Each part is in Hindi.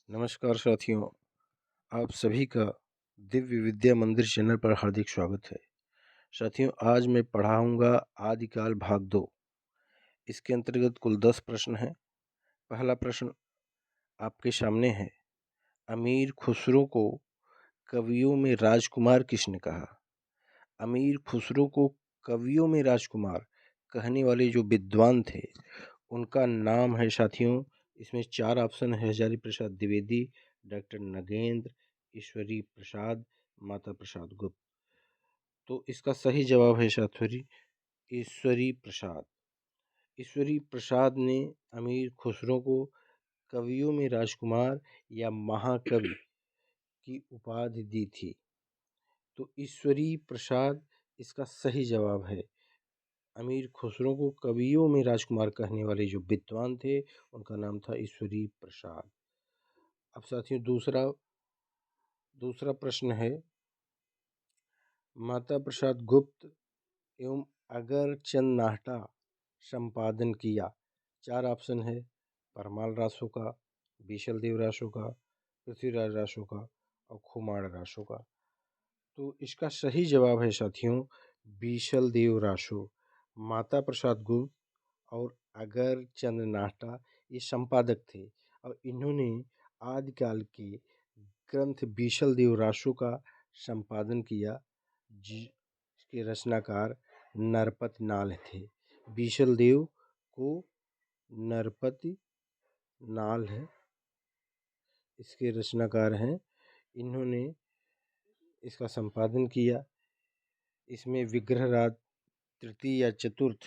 नमस्कार साथियों, आप सभी का दिव्य विद्या मंदिर चैनल पर हार्दिक स्वागत है। साथियों, आज मैं पढ़ाऊंगा आदिकाल भाग 2। इसके अंतर्गत कुल 10 प्रश्न हैं। पहला प्रश्न आपके सामने है। अमीर खुसरो को कवियों में राजकुमार किसने कहा? अमीर खुसरो को कवियों में राजकुमार कहने वाले जो विद्वान थे उनका नाम है साथियों, इसमें 4 ऑप्शन है। हजारी प्रसाद द्विवेदी, डॉक्टर नगेंद्र, ईश्वरी प्रसाद, माता प्रसाद गुप्त। तो इसका सही जवाब है साथियों ईश्वरी प्रसाद। ईश्वरी प्रसाद ने अमीर खुसरो को कवियों में राजकुमार या महाकवि की उपाधि दी थी। तो ईश्वरी प्रसाद इसका सही जवाब है। अमीर खुसरो को कवियों में राजकुमार कहने वाले जो विद्वान थे उनका नाम था ईश्वरी प्रसाद। अब साथियों दूसरा प्रश्न है। माता प्रसाद गुप्त एवं अगरचंद नाहटा संपादन किया। 4 ऑप्शन है। परमाल रासो का, बीशल देव रासो का, पृथ्वीराज रासो का और खुमाण रासो का। तो इसका सही जवाब है साथियों बीशल देव रासो। माता प्रसाद गुप्त और अगरचंद नाहटा ये संपादक थे और इन्होंने आदिकाल के ग्रंथ बीशल देव रासो का संपादन किया, जिसके रचनाकार नरपति नाल थे। बीशल देव को नरपति नाल है, इसके रचनाकार हैं। इन्होंने इसका संपादन किया। इसमें विग्रहराज तृतीय या चतुर्थ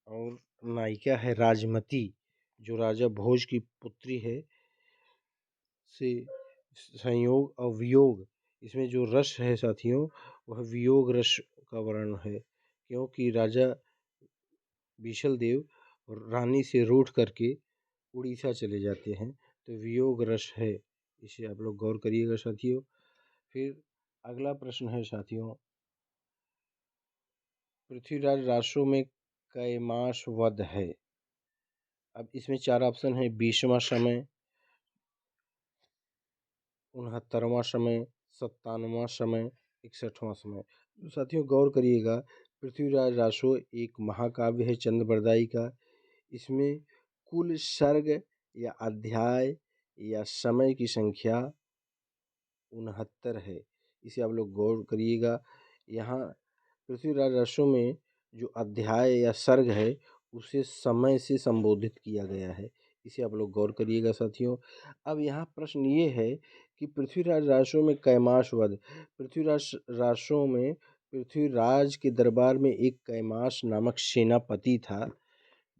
और नायिका है राजमती, जो राजा भोज की पुत्री है, से संयोग और वियोग, इसमें जो रस है साथियों वह वियोग रस का वर्णन है, क्योंकि राजा बीशल देव रानी से रूठ करके उड़ीसा चले जाते हैं, तो वियोग रस है। इसे आप लोग गौर करिएगा साथियों। फिर अगला प्रश्न है साथियों, पृथ्वीराज रासो में कैमास वध है? अब इसमें 4 ऑप्शन है। 20वां समय, 69वां समय, 57वां समय, 61वां समय। तो साथियों गौर करिएगा, पृथ्वीराज रासो एक महाकाव्य है चंद्रबरदाई का। इसमें कुल सर्ग या अध्याय या समय की संख्या 69 है। इसे आप लोग गौर करिएगा। यहाँ पृथ्वीराज रासो में जो अध्याय या सर्ग है उसे समय से संबोधित किया गया है। इसे आप लोग गौर करिएगा साथियों। अब यहाँ प्रश्न ये है कि पृथ्वीराज रासो में कैमास वध, पृथ्वीराज रासो में पृथ्वीराज के दरबार में एक कैमास नामक सेनापति था,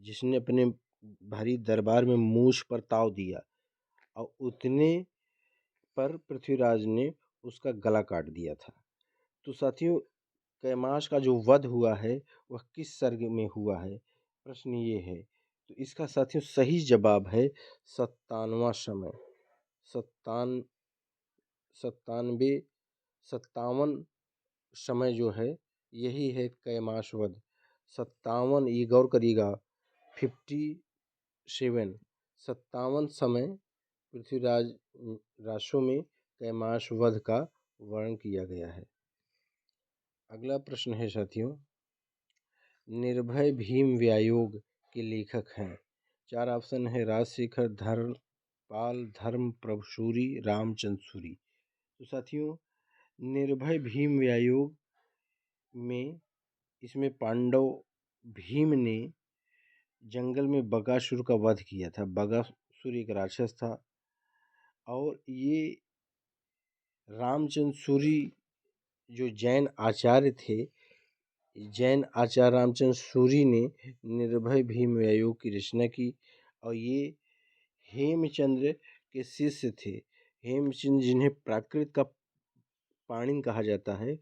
जिसने अपने भारी दरबार में मूछ पर ताव दिया और उतने पर पृथ्वीराज ने उसका गला काट दिया था। तो साथियों कैमास का जो वध हुआ है वह किस सर्ग में हुआ है, प्रश्न ये है। तो इसका साथियों सही जवाब है 57वां समय। 57 समय जो है यही है कैमास वध। 57, ये गौर करिएगा, 57 समय पृथ्वीराज रासो में कैमास वध का वर्णन किया गया है। अगला प्रश्न है साथियों, निर्भय भीम व्यायोग के लेखक हैं? 4 ऑप्शन है। राजशेखर, धर्मपाल, धर्म प्रभु सूरी, रामचंद्र सूरी। तो साथियों निर्भय भीम व्यायोग में इसमें पांडव भीम ने जंगल में बकासुर का वध किया था। बकासुर एक राक्षस था और ये रामचंद्र सूरी जो जैन आचार्य थे, जैन आचार्य रामचंद्र सूरी ने निर्भय भीम व्यायोग की रचना की और ये हेमचंद्र के शिष्य थे। हेमचंद्र जिन्हें प्राकृत का पाणिनि कहा जाता है,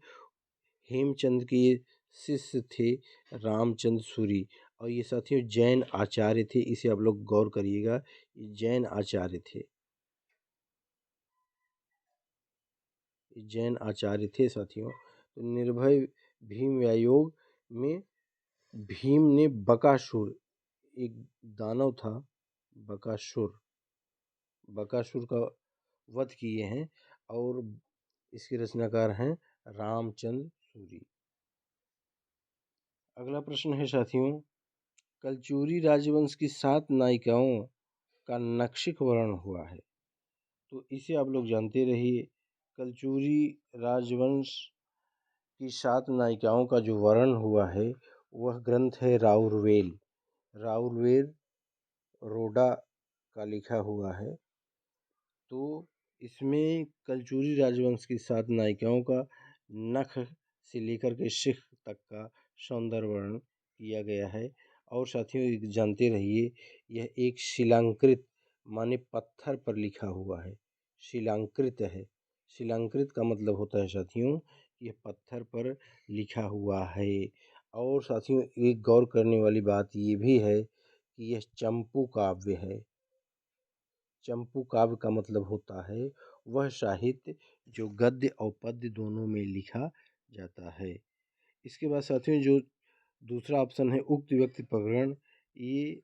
हेमचंद्र के शिष्य थे रामचंद्र सूरी और ये साथियों जैन आचार्य थे। इसे आप लोग गौर करिएगा, ये जैन आचार्य थे, जैन आचार्य थे साथियों। तो निर्भय भीम व्यायोग में भीम ने बकासुर, एक दानव था बकासुर, बकासुर का वध किए हैं और इसके रचनाकार हैं रामचंद्र सूरी। अगला प्रश्न है साथियों, कलचुरी राजवंश की 7 नायिकाओं का नक्षिक वर्णन हुआ है। तो इसे आप लोग जानते रहिए। कलचुरी राजवंश की 7 नायिकाओं का जो वर्णन हुआ है वह ग्रंथ है राउरवेल। राउरवेल रोडा का लिखा हुआ है। तो इसमें कलचुरी राजवंश की 7 नायिकाओं का नख से लेकर के शिख तक का सौंदर्य वर्णन किया गया है। और साथियों एक जानते रहिए, यह एक शिलांकृत माने पत्थर पर लिखा हुआ है। शिलांकृत है। शिलांकृत का मतलब होता है साथियों यह पत्थर पर लिखा हुआ है। और साथियों एक गौर करने वाली बात ये भी है कि यह चंपू काव्य है। चंपू काव्य का मतलब होता है वह साहित्य जो गद्य और पद्य दोनों में लिखा जाता है। इसके बाद साथियों जो दूसरा ऑप्शन है उक्त व्यक्ति प्रकरण, ये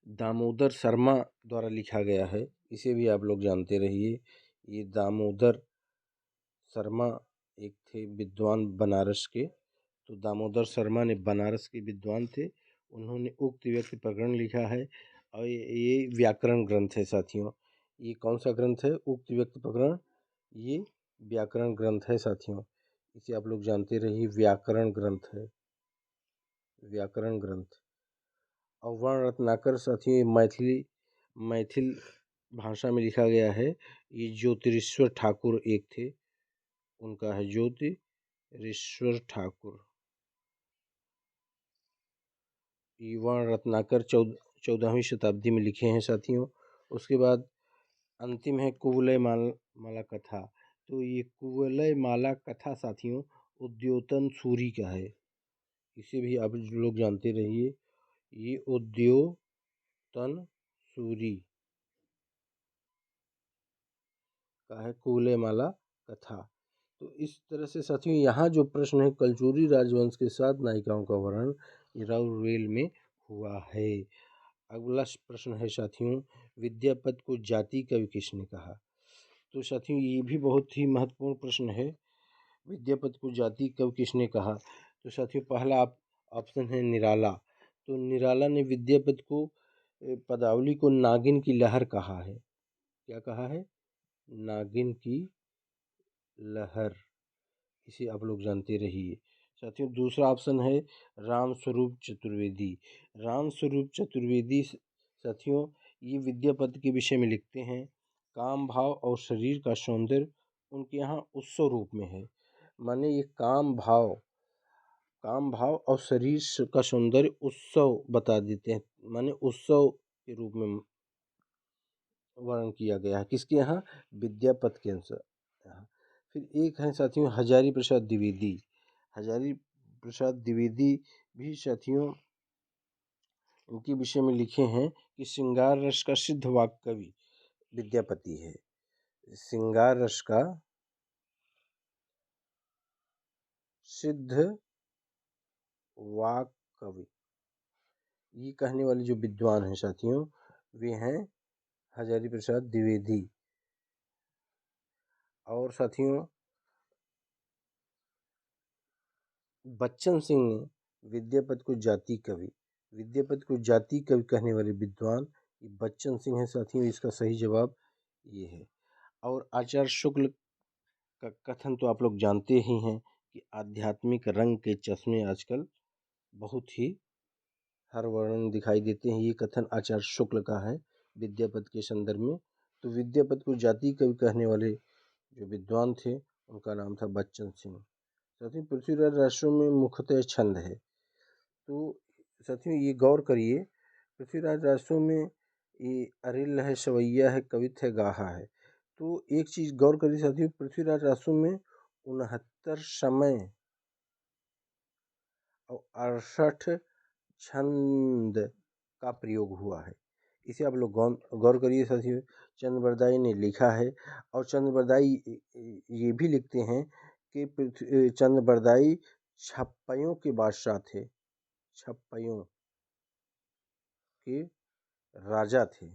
दामोदर शर्मा द्वारा लिखा गया है। इसे भी आप लोग जानते रहिए। ये दामोदर शर्मा एक थे विद्वान बनारस के। तो दामोदर शर्मा ने बनारस के विद्वान थे। उन्होंने उक्त व्यक्ति प्रकरण लिखा है और ये व्याकरण ग्रंथ है साथियों। ये कौन सा ग्रंथ है? उक्त व्यक्ति प्रकरण। ये व्याकरण ग्रंथ है साथियों। इसे आप लोग जानते रहिए, व्याकरण ग्रंथ है, व्याकरण ग्रंथ। और वर्ण रत्नाकर साथियों मैथिल भाषा में लिखा गया है। ये ज्योतिरीश्वर ठाकुर एक थे, उनका है ज्योतिरीश्वर ठाकुर। ये वर्ण रत्नाकर 14वीं शताब्दी में लिखे हैं साथियों। उसके बाद अंतिम है कुवलय माला कथा। तो ये कुवलय माला कथा साथियों उद्योतन सूरी का है। इसे भी आप लोग जानते रहिए। ये उद्योतन सूरी का है कुवलय माला कथा। तो इस तरह से साथियों यहाँ जो प्रश्न है कलचुरी राजवंश के 7 नायिकाओं का वर्णन राउरवेल में हुआ है। अगला प्रश्न है साथियों, विद्यापति को जाति कवि किसने कहा? तो साथियों ये भी बहुत ही महत्वपूर्ण प्रश्न है। विद्यापति को जाति कवि किसने कहा? तो साथियों पहला ऑप्शन है निराला। तो निराला ने विद्यापति को पदावली को नागिन की लहर कहा है। क्या कहा है? नागिन की लहर। इसे आप लोग जानते रहिए। साथियों दूसरा ऑप्शन है रामस्वरूप चतुर्वेदी। रामस्वरूप चतुर्वेदी साथियों ये विद्यापति के विषय में लिखते हैं। काम भाव और शरीर का सौंदर्य उनके यहाँ उत्सव रूप में है। माने ये काम भाव और शरीर का सौंदर्य उत्सव बता देते हैं। माने उत्सव के रूप में वर्णन किया गया है किसके यहाँ? विद्यापति के यहाँ। फिर एक है साथियों हजारी प्रसाद द्विवेदी। हजारी प्रसाद द्विवेदी भी साथियों उनके विषय में लिखे हैं कि श्रृंगार रस का सिद्ध वाक कवि विद्यापति है। श्रृंगार रस का सिद्ध वाक कवि ये कहने वाले जो विद्वान हैं साथियों वे हैं हजारी प्रसाद द्विवेदी। और साथियों बच्चन सिंह ने विद्यापति को जाति कवि कहने वाले विद्वान ये बच्चन सिंह है साथियों। इसका सही जवाब ये है। और आचार्य शुक्ल का कथन तो आप लोग जानते ही हैं कि आध्यात्मिक रंग के चश्मे आजकल बहुत ही हर वर्णन दिखाई देते हैं। ये कथन आचार्य शुक्ल का है विद्यापति के संदर्भ में। तो विद्यापति को जाति कवि कहने वाले जो विद्वान थे उनका नाम था बच्चन सिंह। साथियों पृथ्वीराज राष्ट्रों में मुख्यतः छंद है। तो साथियों ये गौर करिए, पृथ्वीराज राष्ट्रों में ये अरिल है, सवैया है, कवित है, गाहा है। तो एक चीज़ गौर करिए साथियों, पृथ्वीराज राष्ट्रों में 69 समय और 68 छंद का प्रयोग हुआ है। इसे आप लोग गौर करिए साथियों। चंद्रबरदाई ने लिखा है और चंद्रबरदाई ये भी लिखते हैं कि चंद्रबरदाई छप्पइयों के बादशाह थे, छप्पइयों के राजा थे।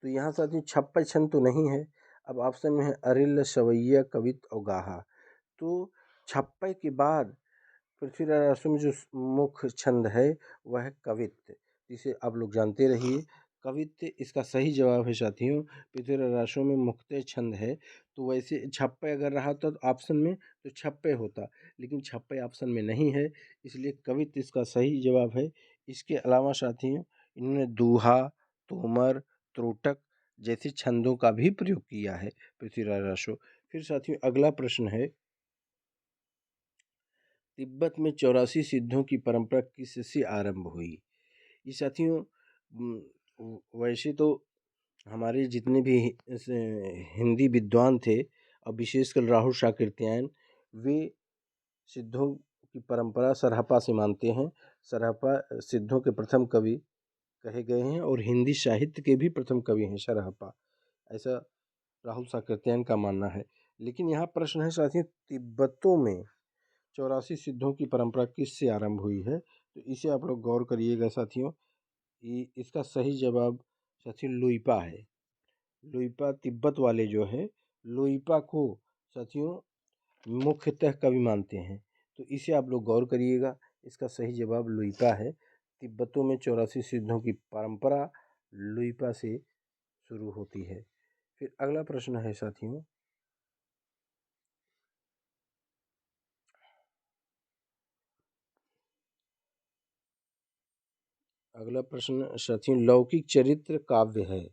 तो यहाँ साथियों छप्पय छंद तो नहीं है। अब ऑप्शन में है अरिल, सवैया, कवित और गाहा। तो छप्पय के बाद पृथ्वीराज रासो में जो मुख्य छंद है वह है कवित्त, जिसे आप लोग जानते रहिए। कवित्त इसका सही जवाब है साथियों। पृथ्वीराज रासो में मुख्य छंद है, तो वैसे छप्पय अगर रहा तो ऑप्शन में तो छप्पय होता, लेकिन छप्पय ऑप्शन में नहीं है, इसलिए कवित्त इसका सही जवाब है। इसके अलावा साथियों इन्होंने दूहा, तोमर, त्रोटक जैसे छंदों का भी प्रयोग किया है पृथ्वीराज रासो। फिर साथियों अगला प्रश्न है, तिब्बत में 84 सिद्धों की परंपरा किससे आरंभ हुई? ये साथियों वैसे तो हमारे जितने भी हिंदी विद्वान थे और विशेषकर राहुल शाकृत्यायन, वे सिद्धों की परंपरा सरहपा से मानते हैं। सरहपा सिद्धों के प्रथम कवि कहे गए हैं और हिंदी साहित्य के भी प्रथम कवि हैं सरहपा, ऐसा राहुल शाकृत्यायन का मानना है। लेकिन यहाँ प्रश्न है साथियों, तिब्बतों में 84 सिद्धों की परंपरा किससे आरंभ हुई है? तो इसे आप लोग गौर करिएगा साथियों। इसका सही जवाब साथियों लुइपा है। लुइपा तिब्बत वाले जो है लुइपा को साथियों मुख्यतः कवि मानते हैं, तो इसे आप लोग गौर करिएगा। इसका सही जवाब लुइपा है। तिब्बतों में 84 सिद्धों की परंपरा लुइपा से शुरू होती है। फिर अगला प्रश्न है साथियों, अगला प्रश्न साथियों लौकिक चरित्र काव्य है।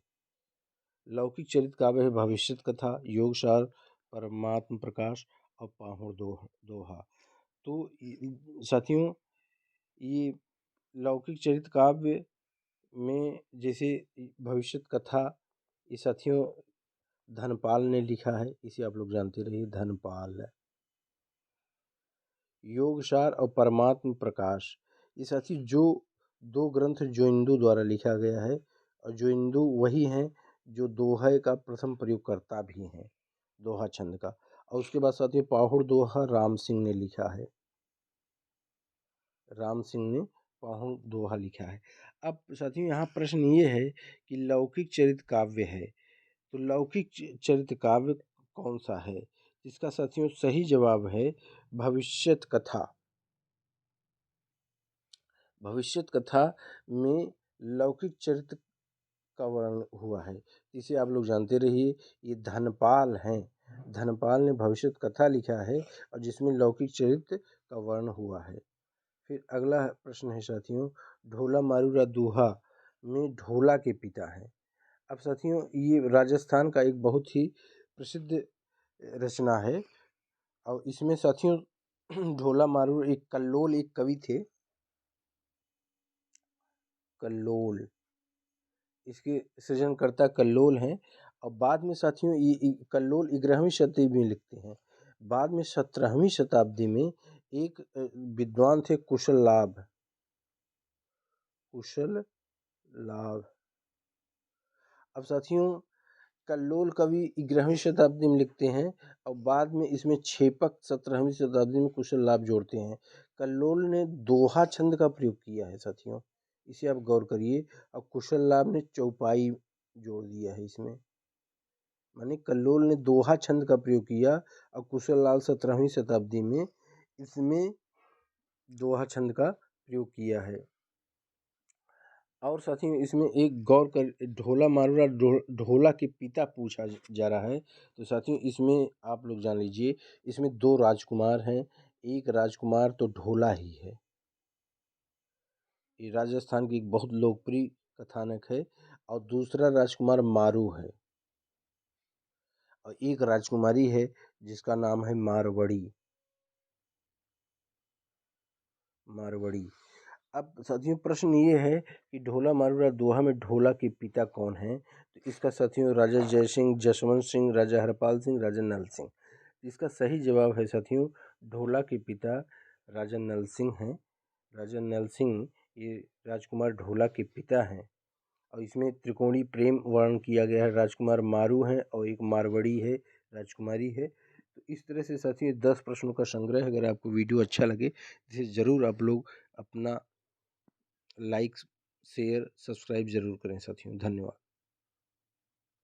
लौकिक चरित्र काव्य है भविष्यत कथा, योगसार, परमात्म प्रकाश और पाहुड़ दोहा। तो साथियों ये लौकिक चरित्र काव्य में जैसे भविष्यत कथा, ये साथियों धनपाल ने लिखा है, इसे आप लोग जानते रहिए धनपाल। योगसार और परमात्म प्रकाश, ये साथी जो दो ग्रंथ जोइंदू द्वारा लिखा गया है, और जोइंदू वही हैं जो दोहे का प्रथम प्रयोगकर्ता भी हैं, दोहा छंद का। और उसके बाद साथियों पाहुड़ दोहा राम सिंह ने लिखा है, राम सिंह ने पाहुड़ दोहा लिखा है। अब साथियों यहाँ प्रश्न ये है कि लौकिक चरित्र काव्य है, तो लौकिक चरित्र काव्य कौन सा है? इसका साथियों सही जवाब है भविष्यत कथा। भविष्यत कथा में लौकिक चरित्र का वर्णन हुआ है, इसे आप लोग जानते रहिए। ये धनपाल हैं, धनपाल ने भविष्यत कथा लिखा है और जिसमें लौकिक चरित्र का वर्णन हुआ है। फिर अगला प्रश्न है साथियों, ढोला मारूरा दोहा में ढोला के पिता हैं। अब साथियों ये राजस्थान का एक बहुत ही प्रसिद्ध रचना है, और इसमें साथियों ढोला मारूर एक कल्लोल एक कवि थे, कल्लोल इसके सृजनकर्ता कल्लोल हैं। और बाद में साथियों ये कल्लोल 11वीं शताब्दी में लिखते हैं। बाद में 17वीं शताब्दी में एक विद्वान थे कुशल लाभ, कुशल लाभ। अब साथियों कल्लोल कवि 11वीं शताब्दी में लिखते हैं और बाद में इसमें छेपक 17वीं शताब्दी में कुशल लाभ जोड़ते हैं। कल्लोल ने दोहा छंद का प्रयोग किया है साथियों, इसे आप गौर करिए। और कुशल लाभ ने चौपाई जोड़ दिया है इसमें, माने कल्लोल ने दोहा छंद का प्रयोग किया और कुशल लाल 17वीं शताब्दी में इसमें दोहा छंद का प्रयोग किया है। और साथियों इसमें एक गौर कर, ढोला मारूरा ढोला के पिता पूछा जा रहा है, तो साथियों इसमें आप लोग जान लीजिए इसमें दो राजकुमार हैं। एक राजकुमार तो ढोला ही है, ये राजस्थान की एक बहुत लोकप्रिय कथानक है, और दूसरा राजकुमार मारू है, और एक राजकुमारी है जिसका नाम है मारवड़ी, मारवड़ी। अब साथियों प्रश्न ये है कि ढोला मारूरा दोहा में ढोला के पिता कौन हैं? तो इसका साथियों राजा जयसिंह, जसवंत सिंह, राजा हरपाल सिंह, राजा नल सिंह। इसका सही जवाब है साथियों ढोला के पिता राजा नल सिंह हैं। राजा नल सिंह ये राजकुमार ढोला के पिता हैं, और इसमें त्रिकोणीय प्रेम वर्णन किया गया है। राजकुमार मारू हैं और एक मारवड़ी है, राजकुमारी है। तो इस तरह से साथियों 10 प्रश्नों का संग्रह। अगर आपको वीडियो अच्छा लगे इसे ज़रूर आप लोग अपना लाइक शेयर सब्सक्राइब ज़रूर करें साथियों। धन्यवाद।